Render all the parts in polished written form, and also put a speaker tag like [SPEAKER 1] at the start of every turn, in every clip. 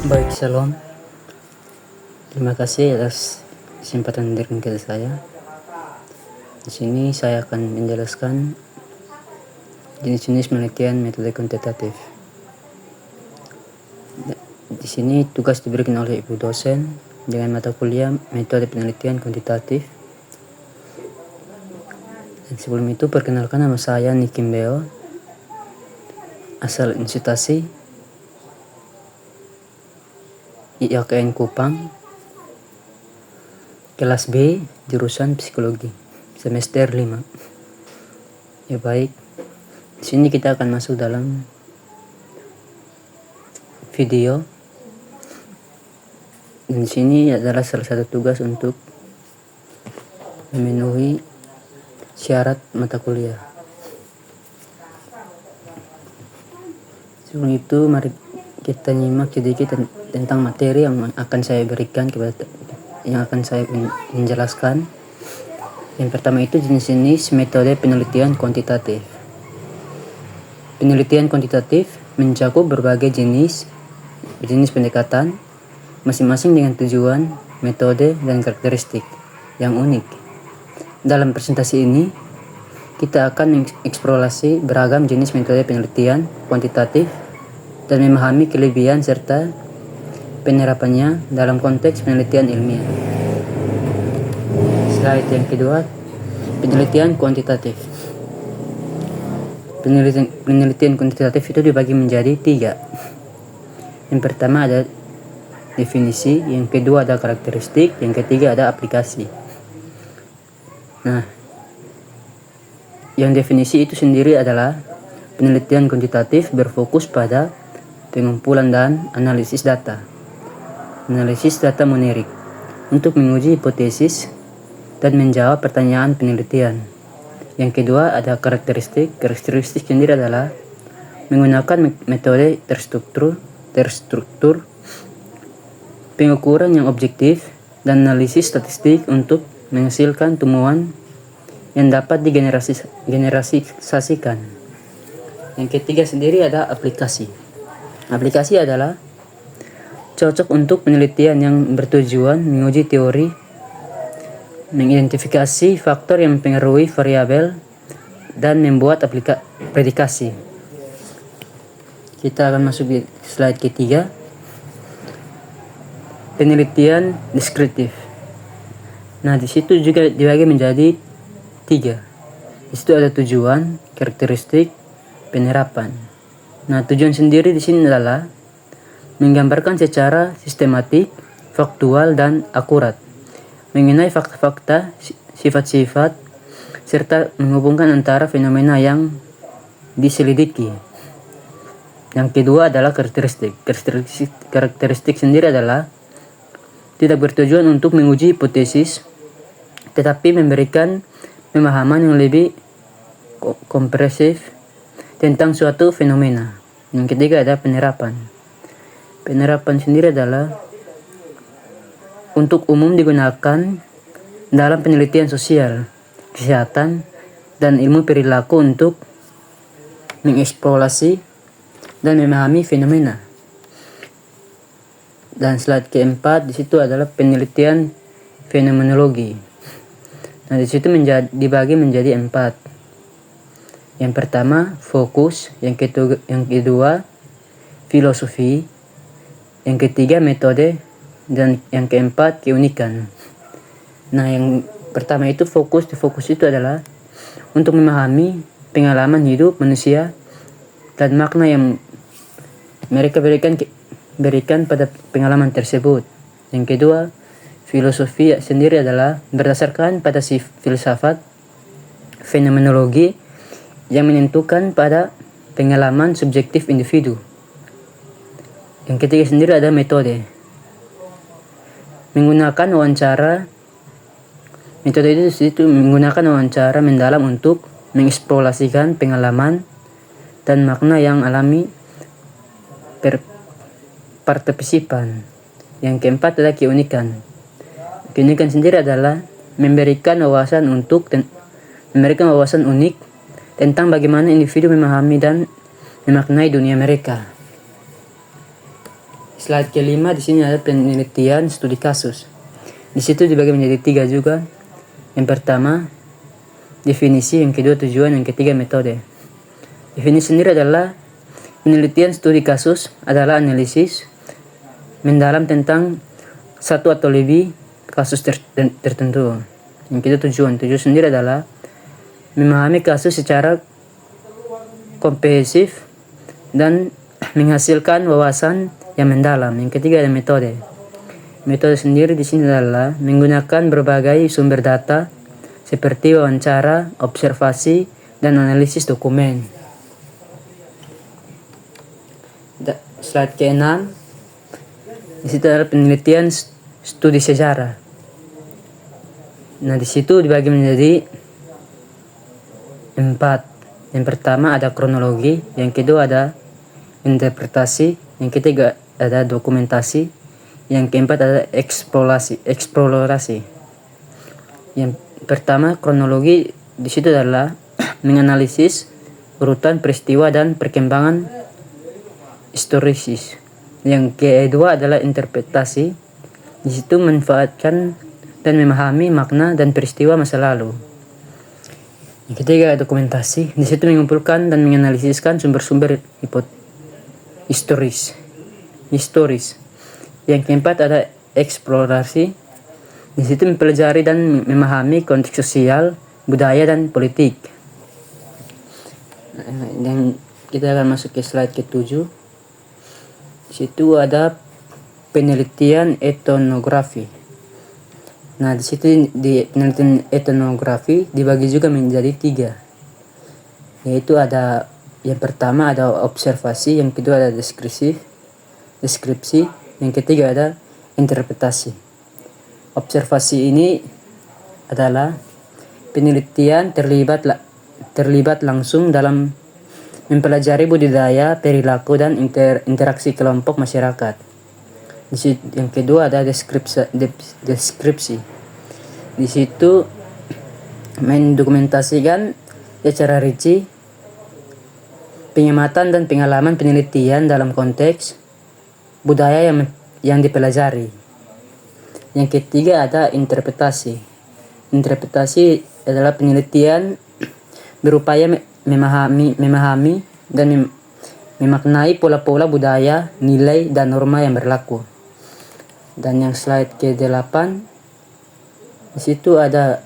[SPEAKER 1] Baik, shalom. Terima kasih atas kesempatan memberikan kepada saya. Di sini saya akan menjelaskan jenis-jenis penelitian metode kuantitatif. Di sini tugas diberikan oleh ibu dosen dengan mata kuliah metode penelitian kuantitatif. Dan sebelum itu perkenalkan, nama saya Niki Mbeo, asal institusi IAKN Kupang, kelas B, jurusan psikologi, semester 5. Ya baik, di sini kita akan masuk dalam video. Dan di sini adalah salah satu tugas untuk memenuhi syarat mata kuliah. Sebelum itu mari kita nyimak sedikit tentang materi yang akan saya berikan yang akan saya menjelaskan. Yang pertama itu jenis-jenis metode penelitian kuantitatif. Penelitian kuantitatif mencakup berbagai jenis pendekatan, masing-masing dengan tujuan, metode, dan karakteristik yang unik. Dalam presentasi ini, kita akan mengeksplorasi beragam jenis metode penelitian kuantitatif dan memahami kelebihan serta penerapannya dalam konteks penelitian ilmiah. Slide yang kedua, penelitian kuantitatif. Penelitian kuantitatif itu dibagi menjadi 3. Yang pertama ada definisi, yang kedua ada karakteristik, yang ketiga ada aplikasi. Nah, yang definisi itu sendiri adalah penelitian kuantitatif berfokus pada pengumpulan dan analisis data numerik untuk menguji hipotesis dan menjawab pertanyaan penelitian. Yang kedua ada karakteristik. Karakteristik sendiri adalah menggunakan metode terstruktur, pengukuran yang objektif, dan analisis statistik untuk menghasilkan temuan yang dapat digeneralisasikan. Yang ketiga sendiri ada aplikasi. Aplikasi adalah cocok untuk penelitian yang bertujuan menguji teori, mengidentifikasi faktor yang mempengaruhi variabel, dan membuat prediksi. Kita akan masuk di slide ketiga. Penelitian deskriptif. Nah, di situ juga dibagi menjadi 3. Di situ ada tujuan, karakteristik, penerapan. Nah, tujuan sendiri di sini adalah menggambarkan secara sistematik, faktual, dan akurat mengenai fakta-fakta, sifat-sifat, serta menghubungkan antara fenomena yang diselidiki. Yang kedua adalah karakteristik. Karakteristik sendiri adalah tidak bertujuan untuk menguji hipotesis, tetapi memberikan pemahaman yang lebih komprehensif tentang suatu fenomena. Yang ketiga ada penerapan. Penerapan sendiri adalah untuk umum digunakan dalam penelitian sosial, kesehatan, dan ilmu perilaku untuk mengeksplorasi dan memahami fenomena. Dan slide keempat di situ adalah penelitian fenomenologi. Nah, di situ dibagi menjadi 4. Yang pertama fokus, yang kedua filosofi, yang ketiga metode, dan yang keempat keunikan. Nah, yang pertama itu fokus. Fokus itu adalah untuk memahami pengalaman hidup manusia dan makna yang mereka berikan pada pengalaman tersebut. Yang kedua, filosofi sendiri adalah berdasarkan pada filsafat fenomenologi yang menentukan pada pengalaman subjektif individu. Yang ketiga sendiri ada metode. Menggunakan wawancara. Metode itu menggunakan wawancara mendalam untuk mengeksplorasikan pengalaman dan makna yang alami partisipan. Yang keempat adalah keunikan. Keunikan sendiri adalah memberikan wawasan unik tentang bagaimana individu memahami dan memaknai dunia mereka. slide kelima di sini ada penelitian studi kasus. Di situ dibagi menjadi 3 juga. Yang pertama definisi, yang kedua tujuan, yang ketiga metode. Definisi sendiri adalah penelitian studi kasus adalah analisis mendalam tentang satu atau lebih kasus tertentu. Yang kedua tujuan sendiri adalah memahami kasus secara komprehensif dan menghasilkan wawasan yang mendalam. Yang ketiga ada metode. Metode sendiri di sini adalah menggunakan berbagai sumber data seperti wawancara, observasi, dan analisis dokumen. Slide ke-6. Di situ adalah penelitian studi sejarah. Nah, di situ dibagi menjadi 4. Yang pertama ada kronologi, yang kedua ada interpretasi, yang ketiga ada dokumentasi, yang keempat ada eksplorasi. Yang pertama kronologi di situ adalah menganalisis urutan peristiwa dan perkembangan historis. Yang kedua adalah interpretasi. Di situ memanfaatkan dan memahami makna dan peristiwa masa lalu. Yang ketiga dokumentasi. Di situ mengumpulkan dan menganalisiskan sumber-sumber historis. Yang keempat ada eksplorasi. Di situ mempelajari dan memahami konteks sosial, budaya, dan politik. Dan kita akan masuk ke slide ke-7. Di situ ada penelitian etnografi. Nah, di situ di penelitian etnografi dibagi juga menjadi 3. Yaitu ada yang pertama ada observasi, yang kedua ada deskripsi, yang ketiga ada interpretasi. Observasi ini adalah penelitian terlibat langsung dalam mempelajari budidaya, perilaku, dan interaksi kelompok masyarakat. Yang kedua ada deskripsi. Di situ mendokumentasikan secara rinci pengamatan dan pengalaman penelitian dalam konteks budaya yang dipelajari. Yang ketiga ada interpretasi. Interpretasi adalah penelitian berupaya memahami dan memaknai pola-pola budaya, nilai, dan norma yang berlaku. Dan yang slide ke-8, di situ ada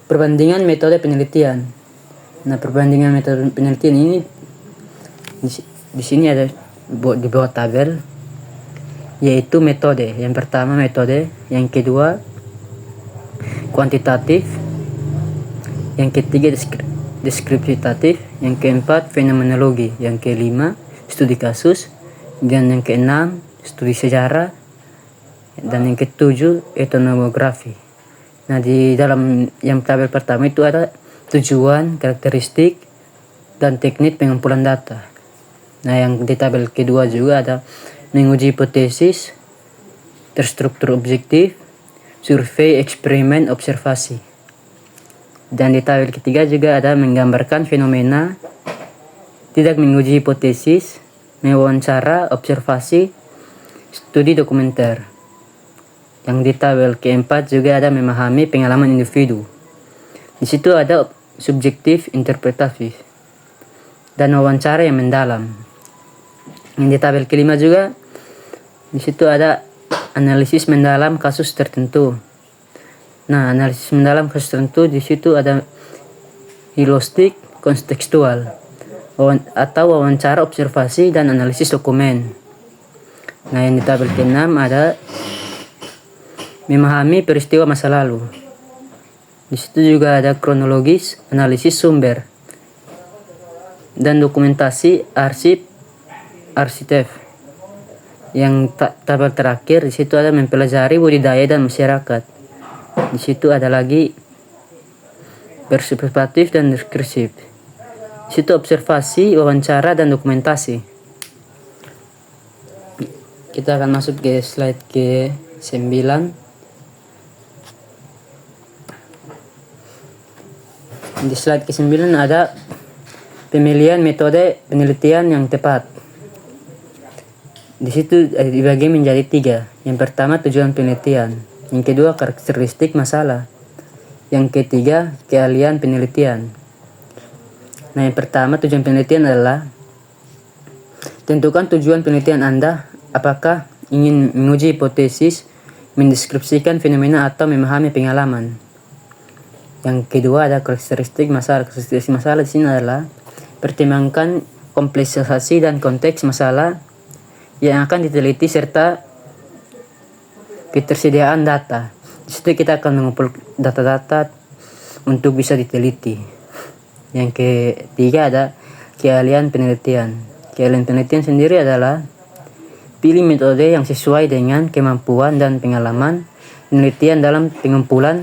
[SPEAKER 1] perbandingan metode penelitian. Nah, perbandingan metode penelitian ini di sini ada di bawah tabel, yaitu metode. Yang pertama metode, yang kedua kuantitatif, yang ketiga deskriptatif, yang keempat fenomenologi, yang kelima studi kasus, dan yang keenam studi sejarah, dan yang ketujuh etnografi. Nah, di dalam yang tabel pertama itu ada tujuan, karakteristik, dan teknik pengumpulan data. Nah, yang di tabel kedua juga ada menguji hipotesis, terstruktur objektif, survei, eksperimen, observasi. Dan di tabel ketiga juga ada menggambarkan fenomena, tidak menguji hipotesis, mewawancara, observasi, studi dokumenter. Yang di tabel keempat juga ada memahami pengalaman individu. Di situ ada subjektif, interpretatif, dan wawancara yang mendalam. Yang di tabel kelima juga di situ ada analisis mendalam kasus tertentu. Nah, analisis mendalam kasus tertentu di situ ada hilistik, kontekstual, atau wawancara, observasi, dan analisis dokumen. Nah, yang di tabel ke-6 ada memahami peristiwa masa lalu. Di situ juga ada kronologis, analisis sumber, dan dokumentasi arsip. Yang tabel terakhir di situ ada mempelajari budidaya dan masyarakat. Di situ ada lagi perspektif dan diskursif. Di situ observasi, wawancara, dan dokumentasi. Kita akan masuk ke slide ke-9. Di slide ke-9 ada pemilihan metode penelitian yang tepat. Di situ dibagi menjadi 3. Yang pertama tujuan penelitian, yang kedua karakteristik masalah, yang ketiga keahlian penelitian. Nah, yang pertama tujuan penelitian adalah tentukan tujuan penelitian Anda, apakah ingin menguji hipotesis, mendeskripsikan fenomena atau memahami pengalaman. Yang kedua ada karakteristik masalah. Karakteristik masalah di sini adalah pertimbangkan kompleksisasi dan konteks masalah yang akan diteliti serta ketersediaan data. Di situ kita akan mengumpul data-data untuk bisa diteliti. Yang ketiga ada keahlian penelitian. Keahlian penelitian sendiri adalah pilih metode yang sesuai dengan kemampuan dan pengalaman penelitian dalam pengumpulan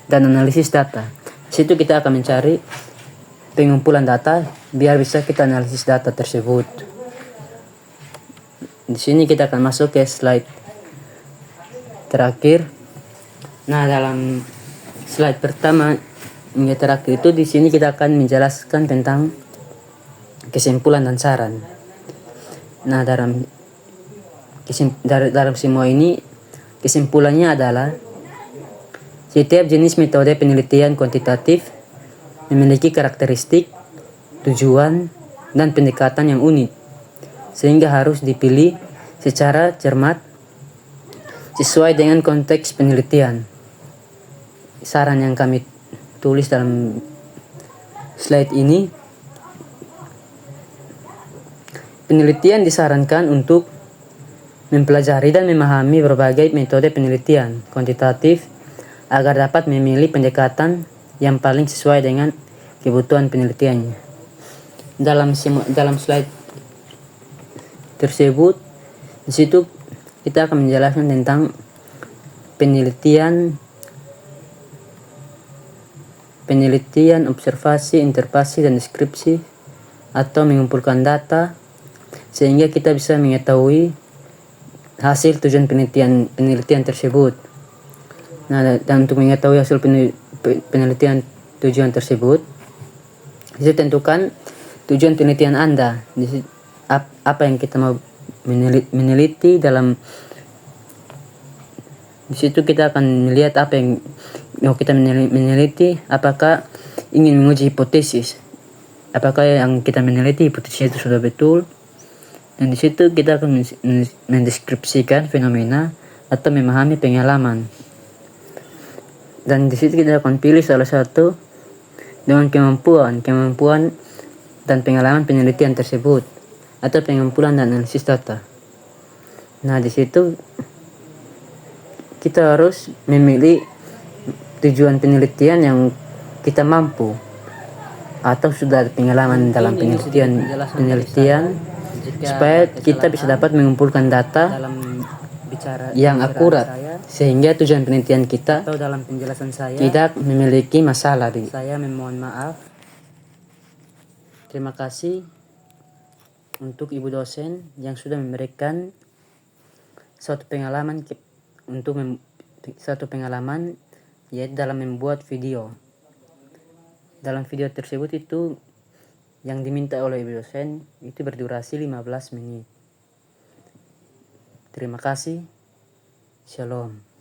[SPEAKER 1] dan analisis data. Di situ kita akan mencari pengumpulan data biar bisa kita analisis data tersebut. Di sini kita akan masuk ke slide terakhir. Nah, dalam slide pertama hingga terakhir itu di sini kita akan menjelaskan tentang kesimpulan dan saran. Nah, dalam semua ini kesimpulannya adalah setiap jenis metode penelitian kuantitatif memiliki karakteristik, tujuan, dan pendekatan yang unik, sehingga harus dipilih secara cermat sesuai dengan konteks penelitian. Saran yang kami tulis dalam slide ini, penelitian disarankan untuk mempelajari dan memahami berbagai metode penelitian kuantitatif agar dapat memilih pendekatan yang paling sesuai dengan kebutuhan penelitiannya. Dalam slide tersebut, di situ kita akan menjelaskan tentang penelitian, observasi, interpretasi, dan deskripsi atau mengumpulkan data sehingga kita bisa mengetahui hasil tujuan penelitian tersebut. Nah, dan untuk mengetahui hasil penelitian tujuan tersebut, itu tentukan tujuan penelitian Anda. Apa yang kita mau meneliti dalam di situ kita akan melihat apa yang mau kita meneliti, apakah ingin menguji hipotesis, apakah yang kita meneliti hipotesis itu sudah betul, dan di situ kita akan mendeskripsikan fenomena atau memahami pengalaman, dan di situ kita akan pilih salah satu dengan kemampuan dan pengalaman penelitian tersebut atau pengumpulan dan analisis data. Nah, di situ kita harus memilih tujuan penelitian yang kita mampu atau sudah ada pengalaman dalam penelitian supaya kita bisa dapat mengumpulkan data yang akurat sehingga tujuan penelitian kita atau dalam penjelasan saya tidak memiliki masalah. Saya memohon maaf. Terima kasih untuk ibu dosen yang sudah memberikan suatu pengalaman yaitu dalam membuat video. Dalam video tersebut itu yang diminta oleh ibu dosen itu berdurasi 15 menit. Terima kasih. Shalom.